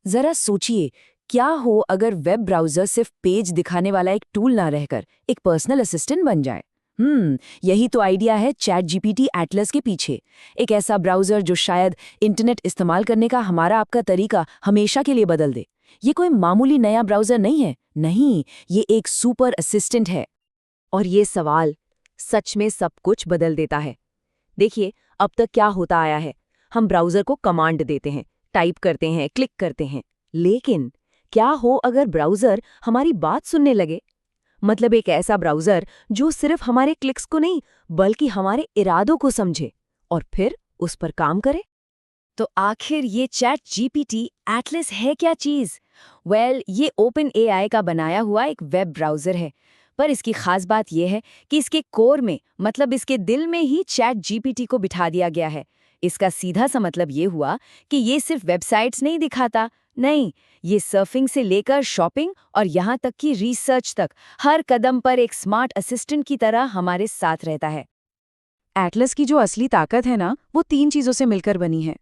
जरा सोचिए, क्या हो अगर वेब ब्राउज़र सिर्फ पेज दिखाने वाला एक टूल ना रहकर एक पर्सनल असिस्टेंट बन जाए। यही तो आइडिया है चैट जीपीटी एटलस के पीछे। एक ऐसा ब्राउज़र जो शायद इंटरनेट इस्तेमाल करने का हमारा आपका तरीका हमेशा के लिए बदल दे। ये कोई मामूली नया ब्राउज़र नहीं है, नहीं, ये एक सुपर असिस्टेंट है। और ये सवाल सच में सब कुछ बदल देता है। देखिए, अब तक क्या होता आया है, हम ब्राउज़र को कमांड देते हैं, टाइप करते हैं, क्लिक करते हैं। लेकिन क्या हो अगर ब्राउज़र हमारी बात सुनने लगे? मतलब एक ऐसा ब्राउज़र जो सिर्फ हमारे क्लिक्स को नहीं, बल्कि हमारे इरादों को समझे और फिर उस पर काम करे। तो आखिर ये चैट जीपीटी एटलस है क्या चीज़? ये ओपन एआई का बनाया हुआ एक वेब ब्राउज़र है। पर इसकी खास बात यह है कि इसके कोर में, मतलब इसके दिल में ही चैट जीपीटी को बिठा दिया गया है। इसका सीधा सा मतलब ये हुआ कि ये सिर्फ वेबसाइट्स नहीं दिखाता, नहीं, ये सर्फिंग से लेकर शॉपिंग और यहाँ तक कि रिसर्च तक हर कदम पर एक स्मार्ट असिस्टेंट की तरह हमारे साथ रहता है। एटलस की जो असली ताकत है ना, वो 3 चीज़ों से मिलकर बनी है।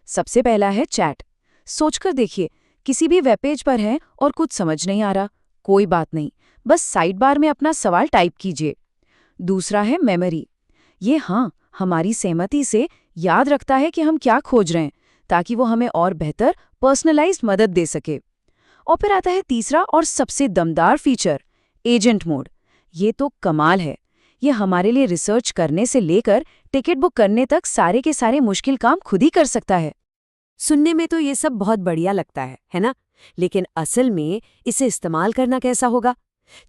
सबसे पहला है चैट। सोचकर देखिए, किसी भी वेब पेज पर हैं और कुछ समझ नहीं आ रहा, कोई बात नहीं, बस साइड बार में अपना सवाल टाइप कीजिए। दूसरा है मेमोरी। ये हमारी सहमति से याद रखता है कि हम क्या खोज रहे हैं, ताकि वो हमें और बेहतर पर्सनलाइज्ड मदद दे सके। और फिर आता है तीसरा और सबसे दमदार फीचर, एजेंट मोड। ये तो कमाल है। ये हमारे लिए रिसर्च करने से लेकर टिकट बुक करने तक सारे के सारे मुश्किल काम खुद ही कर सकता है। सुनने में तो ये सब बहुत बढ़िया लगता है ना? लेकिन असल में इसे इस्तेमाल करना कैसा होगा?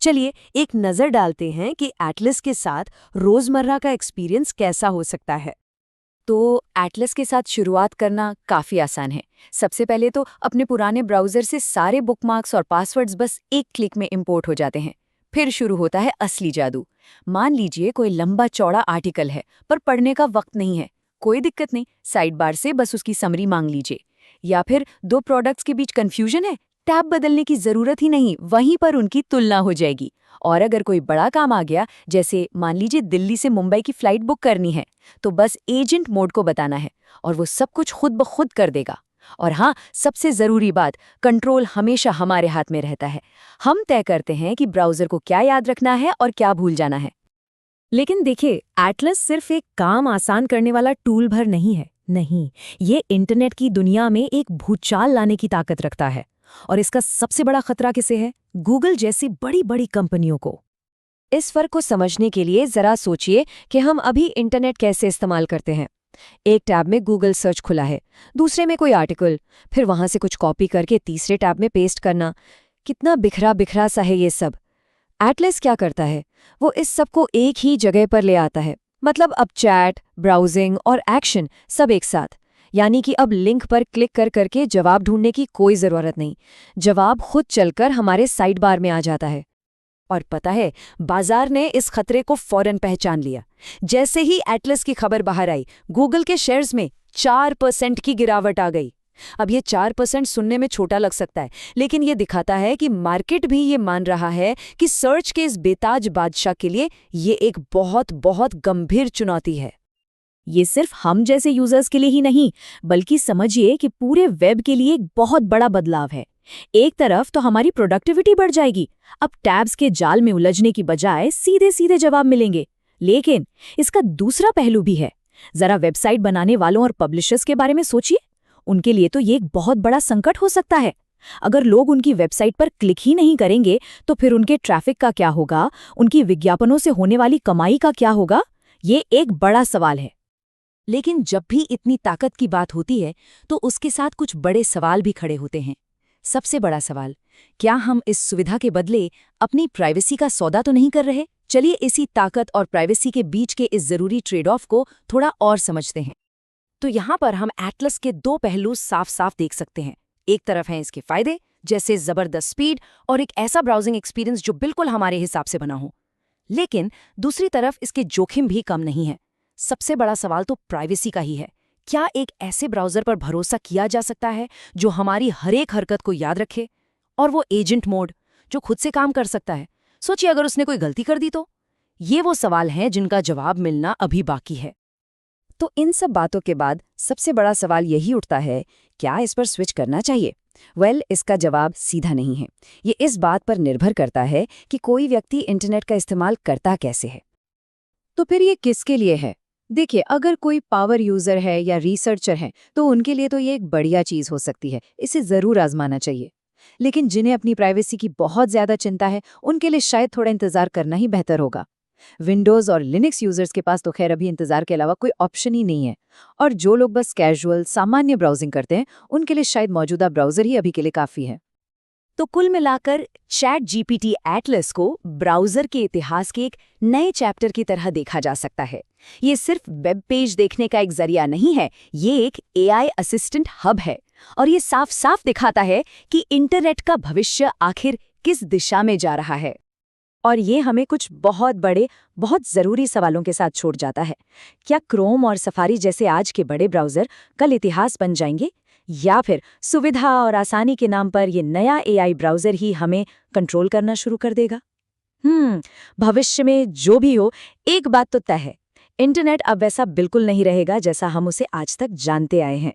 चलिए एक नज़र डालते हैं कि एटलस के साथ रोज़मर्रा का एक्सपीरियंस कैसा हो सकता है। तो एटलस के साथ शुरुआत करना काफ़ी आसान है। सबसे पहले तो अपने पुराने ब्राउज़र से सारे बुकमार्क्स और पासवर्ड्स बस एक क्लिक में इंपोर्ट हो जाते हैं। फिर शुरू होता है असली जादू। मान लीजिए कोई लंबा चौड़ा आर्टिकल है, पर पढ़ने का वक्त नहीं है। कोई दिक्कत नहीं, साइड बार से बस उसकी समरी मांग लीजिए। या फिर 2 प्रोडक्ट्स के बीच कन्फ्यूजन है, टैब बदलने की ज़रूरत ही नहीं, वहीं पर उनकी तुलना हो जाएगी। और अगर कोई बड़ा काम आ गया, जैसे मान लीजिए दिल्ली से मुंबई की फ़्लाइट बुक करनी है, तो बस एजेंट मोड को बताना है और वो सब कुछ खुद ब खुद कर देगा। और हाँ, सबसे ज़रूरी बात, कंट्रोल हमेशा हमारे हाथ में रहता है। हम तय करते हैं कि ब्राउज़र को क्या याद रखना है और क्या भूल जाना है। लेकिन देखिए, एटलस सिर्फ एक काम आसान करने वाला टूल भर नहीं है। नहीं, ये इंटरनेट की दुनिया में एक भूचाल लाने की ताकत रखता है। और इसका सबसे बड़ा खतरा किसे है? गूगल जैसी बड़ी बड़ी कंपनियों को। इस फर्क को समझने के लिए जरा सोचिए कि हम अभी इंटरनेट कैसे इस्तेमाल करते हैं। एक टैब में गूगल सर्च खुला है, दूसरे में कोई आर्टिकल, फिर वहां से कुछ कॉपी करके तीसरे टैब में पेस्ट करना। कितना बिखरा बिखरा सा है ये सब। एटलस क्या करता है? वो इस सब को एक ही जगह पर ले आता है। मतलब अब चैट, ब्राउजिंग और एक्शन सब एक साथ। यानी कि अब लिंक पर क्लिक कर करके जवाब ढूंढने की कोई ज़रूरत नहीं। जवाब खुद चलकर हमारे साइड बार में आ जाता है। और पता है, बाजार ने इस खतरे को फौरन पहचान लिया। जैसे ही एटलस की खबर बाहर आई, गूगल के शेयर्स में 4% की गिरावट आ गई। अब ये 4% सुनने में छोटा लग सकता है, लेकिन ये दिखाता है कि मार्केट भी ये मान रहा है कि सर्च के इस बेताज बादशाह के लिए ये एक बहुत बहुत गंभीर चुनौती है। ये सिर्फ हम जैसे यूजर्स के लिए ही नहीं, बल्कि समझिए कि पूरे वेब के लिए एक बहुत बड़ा बदलाव है। एक तरफ तो हमारी प्रोडक्टिविटी बढ़ जाएगी, अब टैब्स के जाल में उलझने की बजाय सीधे सीधे जवाब मिलेंगे। लेकिन इसका दूसरा पहलू भी है। जरा वेबसाइट बनाने वालों और पब्लिशर्स के बारे में सोचिए। उनके लिए तो ये एक बहुत बड़ा संकट हो सकता है। अगर लोग उनकी वेबसाइट पर क्लिक ही नहीं करेंगे, तो फिर उनके ट्रैफिक का क्या होगा, उनकी विज्ञापनों से होने वाली कमाई का क्या होगा? ये एक बड़ा सवाल है। लेकिन जब भी इतनी ताकत की बात होती है, तो उसके साथ कुछ बड़े सवाल भी खड़े होते हैं। सबसे बड़ा सवाल, क्या हम इस सुविधा के बदले अपनी प्राइवेसी का सौदा तो नहीं कर रहे? चलिए इसी ताकत और प्राइवेसी के बीच के इस जरूरी ट्रेड ऑफ को थोड़ा और समझते हैं। तो यहाँ पर हम एटलस के 2 पहलू साफ साफ देख सकते हैं। एक तरफ हैं इसके फायदे, जैसे जबरदस्त स्पीड और एक ऐसा ब्राउजिंग एक्सपीरियंस जो बिल्कुल हमारे हिसाब से बना हो। लेकिन दूसरी तरफ इसके जोखिम भी कम नहीं है। सबसे बड़ा सवाल तो प्राइवेसी का ही है। क्या एक ऐसे ब्राउज़र पर भरोसा किया जा सकता है जो हमारी हर एक हरकत को याद रखे? और वो एजेंट मोड, जो खुद से काम कर सकता है। सोचिए अगर उसने कोई गलती कर दी तो? ये वो सवाल हैं जिनका जवाब मिलना अभी बाकी है। तो इन सब बातों के बाद सबसे बड़ा सवाल यही उठता है, क्या इस पर स्विच करना चाहिए? इसका जवाब सीधा नहीं है। ये इस बात पर निर्भर करता है कि कोई व्यक्ति इंटरनेट का इस्तेमाल करता कैसे है। तो फिर ये किसके लिए है? देखिए, अगर कोई पावर यूजर है या रिसर्चर है तो उनके लिए तो ये एक बढ़िया चीज हो सकती है, इसे जरूर आजमाना चाहिए। लेकिन जिन्हें अपनी प्राइवेसी की बहुत ज्यादा चिंता है, उनके लिए शायद थोड़ा इंतजार करना ही बेहतर होगा। विंडोज और लिनक्स यूजर्स के पास तो खैर अभी इंतजार के अलावा कोई ऑप्शन ही नहीं है। और जो लोग बस कैजुअल सामान्य ब्राउजिंग करते हैं, उनके लिए शायद मौजूदा ब्राउजर ही अभी के लिए काफी है। तो कुल मिलाकर चैट जीपीटी एटलस को ब्राउज़र के इतिहास के एक नए चैप्टर की तरह देखा जा सकता है। ये सिर्फ वेब पेज देखने का एक जरिया नहीं है, ये एक एआई असिस्टेंट हब है। और ये साफ साफ दिखाता है कि इंटरनेट का भविष्य आखिर किस दिशा में जा रहा है। और ये हमें कुछ बहुत बड़े, बहुत ज़रूरी सवालों के साथ छोड़ जाता है। क्या क्रोम और सफारी जैसे आज के बड़े ब्राउज़र कल इतिहास बन जाएंगे? या फिर सुविधा और आसानी के नाम पर ये नया एआई ब्राउज़र ही हमें कंट्रोल करना शुरू कर देगा? भविष्य में जो भी हो, एक बात तो तय है, इंटरनेट अब वैसा बिल्कुल नहीं रहेगा जैसा हम उसे आज तक जानते आए हैं।